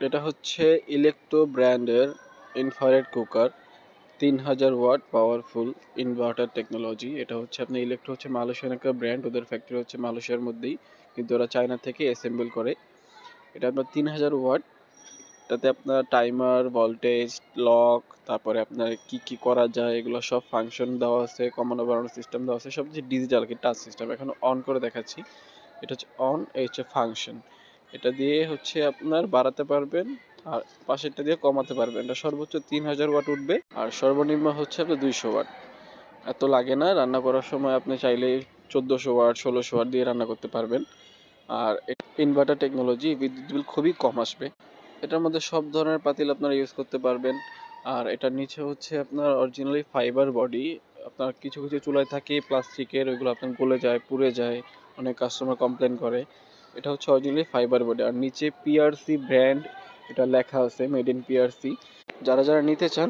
এটা হচ্ছে ইলেকট্রো ব্র্যান্ডের infrared cooker, 3000 watt powerful inverter technology. এটা হচ্ছে আপনার ইলেকট্রো হচ্ছে মালয়েশিয়ান একটা ব্র্যান্ড, ওদের ফ্যাক্টরি হচ্ছে মালয়েশিয়ার মধ্যেই, কিন্তু ওরা চায়না থেকে অ্যাসেম্বল করে। এটা আপনার 3000 ওয়াট। এটাতে আপনার টাইমার, ভোল্টেজ, লক, তারপরে আপনার কি কি করা যায় এগুলো সব ফাংশন দেওয়া আছে, কমানো বাড়ানোর সিস্টেম দেওয়া আছে, সব কিছু ডিজিটাল কি টাচ সিস্টেম। এখন অন করে দেখাচ্ছি। এটা হচ্ছে অন, এই হচ্ছে ফাংশন। এটা দিয়ে হচ্ছে আপনার বাড়াতে পারবেন আর পাশেরটা দিয়ে কমাতে পারবেন। এটা সর্বোচ্চ 3000 ওয়াট উঠবে আর সর্বনিম্ন হচ্ছে আপনার 200 ওয়াট। এত লাগে না, রান্না করার সময় আপনি চাইলে 1400 ওয়াট 1600 ওয়াট দিয়ে রান্না করতে পারবেন। আর ইনভার্টার টেকনোলজি, বিদ্যুৎ বিল খুবই কম আসবে। এটার মধ্যে সব ধরনের পাতিল আপনারা ইউজ করতে পারবেন। আর এটার নিচে হচ্ছে আপনার অরিজিনালি ফাইবার বডি। আপনার কিছু কিছু চুলায় থাকে প্লাস্টিকের, ওইগুলো আপনার গলে যায়, পুড়ে যায়, অনেক কাস্টমার কমপ্লেন করে। এটা হচ্ছে অরিজিনালি ফাইবার বডি আর নিচে পিআরসি ব্র্যান্ড এটা লেখা আছে, মেড ইন পিআরসি। যারা যারা নিতে চান